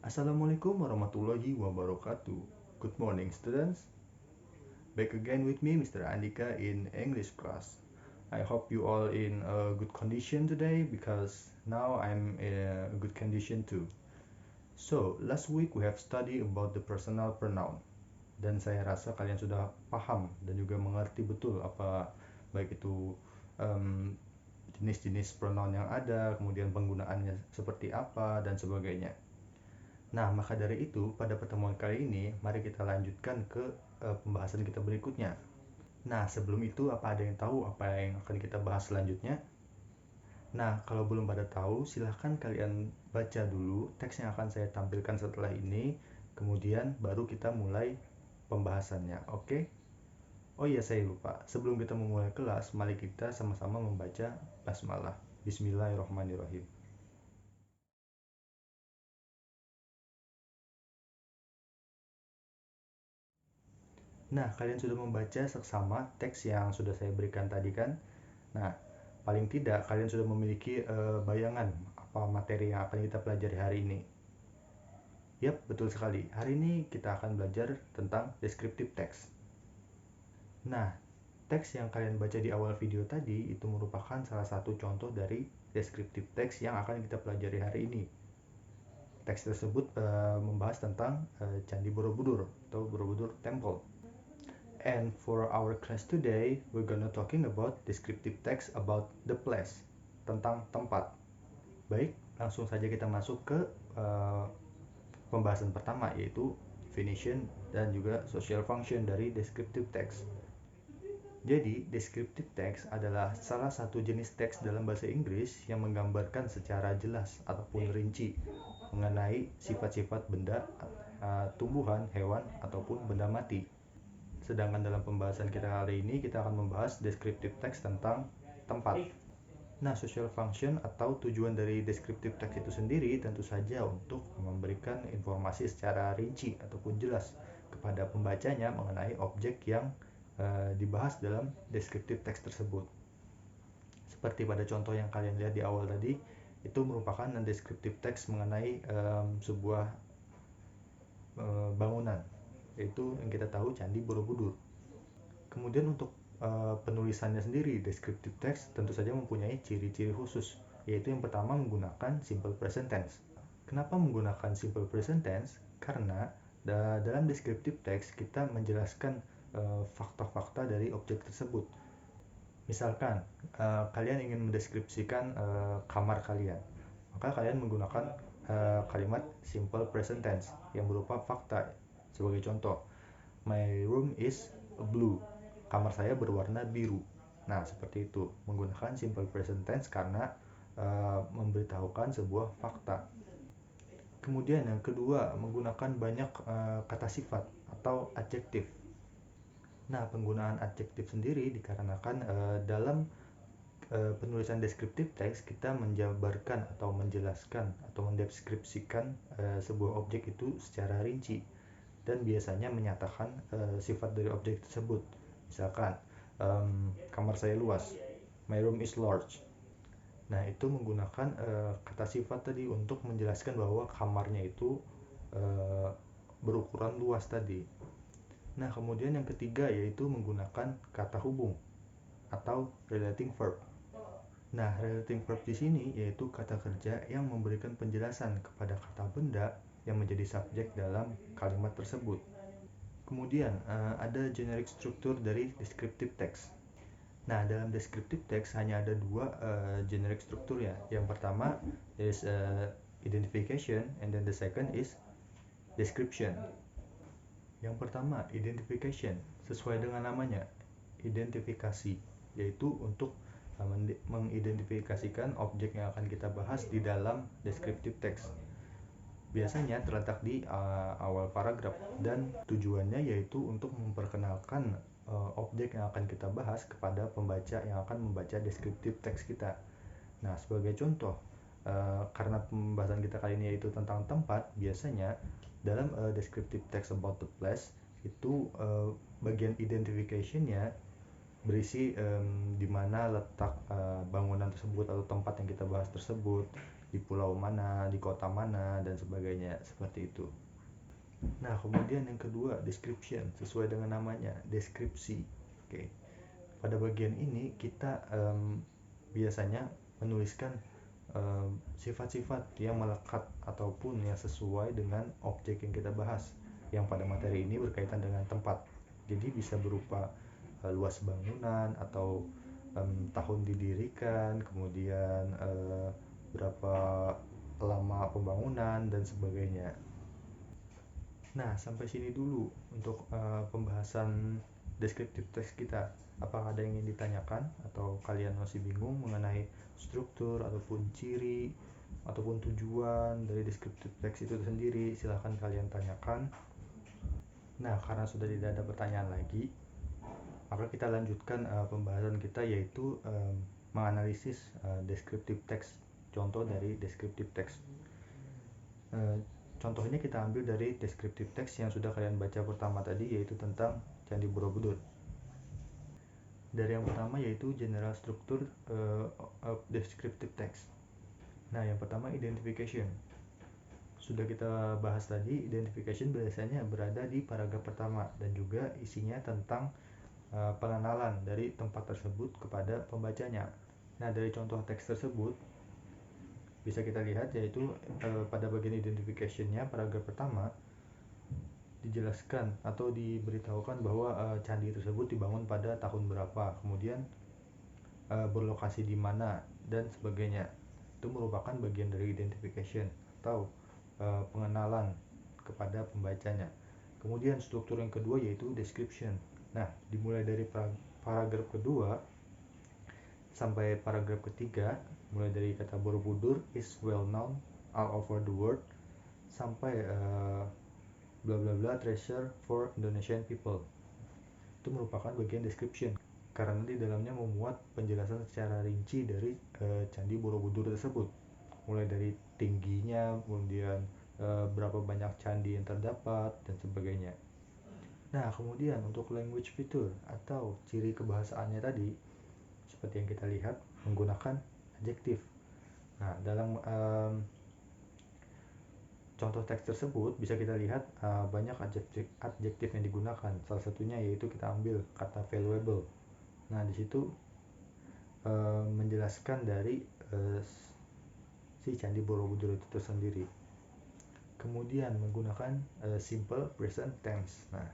Assalamualaikum warahmatullahi wabarakatuh. Good morning, students. Back again with me, Mr. Andika in English class. I hope you all in a good condition today because now I'm in a good condition too. So, last week we have studied about the personal pronoun. Dan saya rasa kalian sudah paham dan juga mengerti betul apa baik itu jenis-jenis pronoun yang ada, kemudian penggunaannya seperti apa dan sebagainya. Nah, maka dari itu, pada pertemuan kali ini, mari kita lanjutkan ke pembahasan kita berikutnya. Nah, sebelum itu, apa ada yang tahu apa yang akan kita bahas selanjutnya? Nah, kalau belum pada tahu, silahkan kalian baca dulu teks yang akan saya tampilkan setelah ini, kemudian baru kita mulai pembahasannya, oke? Oh iya, saya lupa. Sebelum kita memulai kelas, mari kita sama-sama membaca basmalah. Bismillahirrahmanirrahim. Nah, kalian sudah membaca seksama teks yang sudah saya berikan tadi kan? Nah, paling tidak kalian sudah memiliki bayangan apa materi yang akan kita pelajari hari ini. Yap, betul sekali. Hari ini kita akan belajar tentang descriptive text. Nah, teks yang kalian baca di awal video tadi itu merupakan salah satu contoh dari descriptive text yang akan kita pelajari hari ini. Teks tersebut membahas tentang Candi Borobudur atau Borobudur Temple. And for our class today, we're gonna talking about descriptive text about the place, tentang tempat. Baik, langsung saja kita masuk ke pembahasan pertama, yaitu definition dan juga social function dari descriptive text. Jadi, descriptive text adalah salah satu jenis teks dalam bahasa Inggris yang menggambarkan secara jelas ataupun rinci mengenai sifat-sifat benda, tumbuhan, hewan, ataupun benda mati. Sedangkan dalam pembahasan kita hari ini, kita akan membahas descriptive text tentang tempat. Nah, social function atau tujuan dari descriptive text itu sendiri tentu saja untuk memberikan informasi secara rinci ataupun jelas kepada pembacanya mengenai objek yang dibahas dalam descriptive text tersebut. Seperti pada contoh yang kalian lihat di awal tadi, itu merupakan descriptive text mengenai sebuah bangunan, yaitu yang kita tahu Candi Borobudur. Kemudian untuk penulisannya sendiri, descriptive text tentu saja mempunyai ciri-ciri khusus, yaitu yang pertama menggunakan simple present tense. Kenapa menggunakan simple present tense? Karena dalam descriptive text kita menjelaskan fakta-fakta dari objek tersebut. Misalkan kalian ingin mendeskripsikan kamar kalian, maka kalian menggunakan kalimat simple present tense yang berupa fakta. Sebagai contoh, my room is blue. Kamar saya berwarna biru. Nah, seperti itu. Menggunakan simple present tense karena memberitahukan sebuah fakta. Kemudian yang kedua, menggunakan banyak kata sifat atau adjektif. Nah, penggunaan adjektif sendiri dikarenakan dalam penulisan deskriptif teks kita menjabarkan atau menjelaskan atau mendeskripsikan sebuah objek itu secara rinci dan biasanya menyatakan sifat dari objek tersebut. Misalkan kamar saya luas, my room is large. Nah, itu menggunakan kata sifat tadi untuk menjelaskan bahwa kamarnya itu berukuran luas tadi. Nah, kemudian yang ketiga yaitu menggunakan kata hubung atau relating verb. Nah, relating verb di sini yaitu kata kerja yang memberikan penjelasan kepada kata benda yang menjadi subjek dalam kalimat tersebut. Kemudian ada generic struktur dari descriptive text. Nah, dalam descriptive text hanya ada dua generic struktur ya. Yang pertama is identification and then the second is description. Yang pertama, identification, sesuai dengan namanya, identifikasi, yaitu untuk mengidentifikasikan objek yang akan kita bahas di dalam descriptive text. Biasanya terletak di awal paragraf dan tujuannya yaitu untuk memperkenalkan objek yang akan kita bahas kepada pembaca yang akan membaca descriptive text kita. Nah, sebagai contoh, karena pembahasan kita kali ini yaitu tentang tempat, biasanya dalam descriptive text about the place itu bagian identification-nya berisi di mana letak bangunan tersebut atau tempat yang kita bahas tersebut, di pulau mana, di kota mana, dan sebagainya, seperti itu. Nah, kemudian yang kedua, description, sesuai dengan namanya, deskripsi. Oke. Pada bagian ini kita biasanya menuliskan sifat-sifat yang melekat ataupun yang sesuai dengan objek yang kita bahas, yang pada materi ini berkaitan dengan tempat. Jadi bisa berupa luas bangunan atau tahun didirikan, kemudian berapa lama pembangunan dan sebagainya. Nah, sampai sini dulu untuk pembahasan deskriptif teks kita. Apakah ada yang ingin ditanyakan atau kalian masih bingung mengenai struktur ataupun ciri ataupun tujuan dari deskriptif teks itu sendiri? Silahkan kalian tanyakan. Nah, karena sudah tidak ada pertanyaan lagi, maka kita lanjutkan pembahasan kita, yaitu menganalisis deskriptif teks. Contoh dari deskriptif teks. Contohnya kita ambil dari deskriptif teks yang sudah kalian baca pertama tadi, yaitu tentang Candi Borobudur. Dari yang pertama yaitu general structure of descriptive text. Nah, yang pertama identification. Sudah kita bahas tadi, identification biasanya berada di paragraf pertama dan juga isinya tentang pengenalan dari tempat tersebut kepada pembacanya. Nah, dari contoh teks tersebut bisa kita lihat yaitu pada bagian identification-nya paragraf pertama dijelaskan atau diberitahukan bahwa candi tersebut dibangun pada tahun berapa, kemudian berlokasi di mana dan sebagainya. Itu merupakan bagian dari identification atau pengenalan kepada pembacanya. Kemudian struktur yang kedua yaitu description. Nah, dimulai dari paragraf kedua sampai paragraf ketiga, mulai dari kata Borobudur is well known all over the world sampai bla bla bla treasure for Indonesian people. Itu merupakan bagian description karena di dalamnya memuat penjelasan secara rinci dari Candi Borobudur tersebut, mulai dari tingginya, kemudian berapa banyak candi yang terdapat dan sebagainya. Nah, kemudian untuk language feature atau ciri kebahasaannya tadi, seperti yang kita lihat menggunakan adjektif. Nah, dalam contoh teks tersebut bisa kita lihat banyak adjektif yang digunakan. Salah satunya yaitu kita ambil kata valuable. Nah, di situ menjelaskan dari si Candi Borobudur itu tersendiri. Kemudian menggunakan simple present tense. Nah,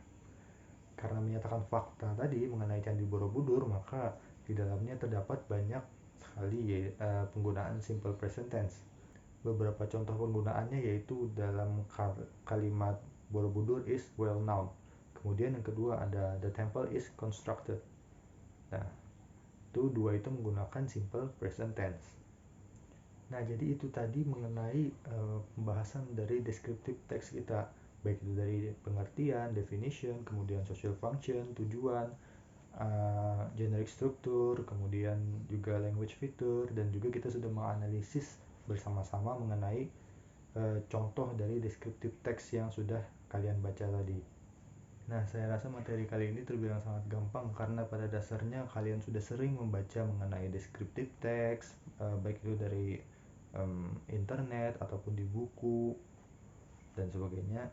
karena menyatakan fakta tadi mengenai Candi Borobudur, maka di dalamnya terdapat banyak sekali penggunaan simple present tense. Beberapa contoh penggunaannya yaitu dalam kalimat Borobudur is well known. Kemudian yang kedua ada the temple is constructed. Nah, dua itu menggunakan simple present tense. Nah, jadi itu tadi mengenai pembahasan dari descriptive text kita, baik itu dari pengertian, definition, kemudian social function, tujuan, generic structure, kemudian juga language feature, dan juga kita sudah menganalisis bersama-sama mengenai contoh dari descriptive text yang sudah kalian baca tadi. Nah, saya rasa materi kali ini terbilang sangat gampang karena pada dasarnya kalian sudah sering membaca mengenai descriptive text, baik itu dari internet ataupun di buku dan sebagainya.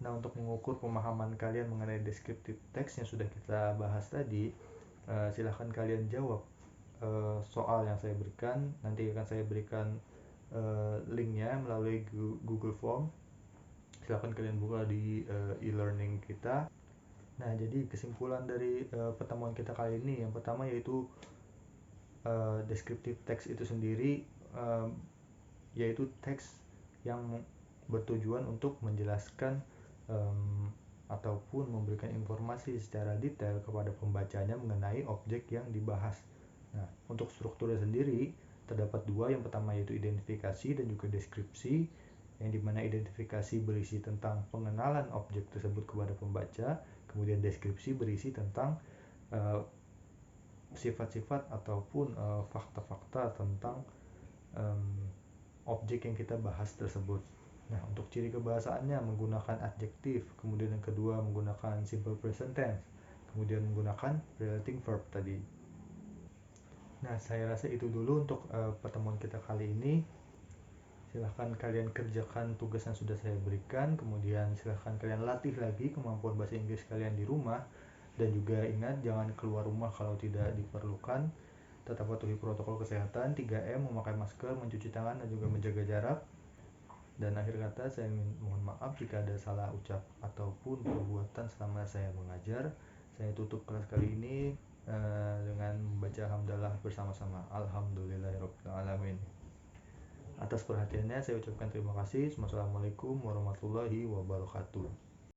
Nah, untuk mengukur pemahaman kalian mengenai descriptive text yang sudah kita bahas tadi, silahkan kalian jawab soal yang saya berikan. Nanti akan saya berikan linknya melalui Google Form. Silahkan kalian buka di e-learning kita. Nah, jadi kesimpulan dari pertemuan kita kali ini, yang pertama yaitu descriptive text itu sendiri yaitu teks yang bertujuan untuk menjelaskan ataupun memberikan informasi secara detail kepada pembacanya mengenai objek yang dibahas. Nah, untuk strukturnya sendiri terdapat dua. Yang pertama yaitu identifikasi dan juga deskripsi, yang dimana identifikasi berisi tentang pengenalan objek tersebut kepada pembaca, kemudian deskripsi berisi tentang sifat-sifat ataupun fakta-fakta tentang objek yang kita bahas tersebut. Nah, untuk ciri kebahasaannya menggunakan adjektif, kemudian yang kedua menggunakan simple present tense, kemudian menggunakan relating verb tadi. Nah, saya rasa itu dulu untuk pertemuan kita kali ini. Silahkan kalian kerjakan tugas yang sudah saya berikan, kemudian silahkan kalian latih lagi kemampuan bahasa Inggris kalian di rumah, dan juga ingat jangan keluar rumah kalau tidak diperlukan. Tetap patuhi protokol kesehatan 3M, memakai masker, mencuci tangan, dan juga menjaga jarak. Dan akhir kata saya mohon maaf jika ada salah ucap ataupun perbuatan selama saya mengajar. Saya tutup kelas kali ini dengan membaca hamdalah bersama-sama. Alhamdulillahirobbilalamin. Atas perhatiannya saya ucapkan terima kasih. Wassalamualaikum warahmatullahi wabarakatuh.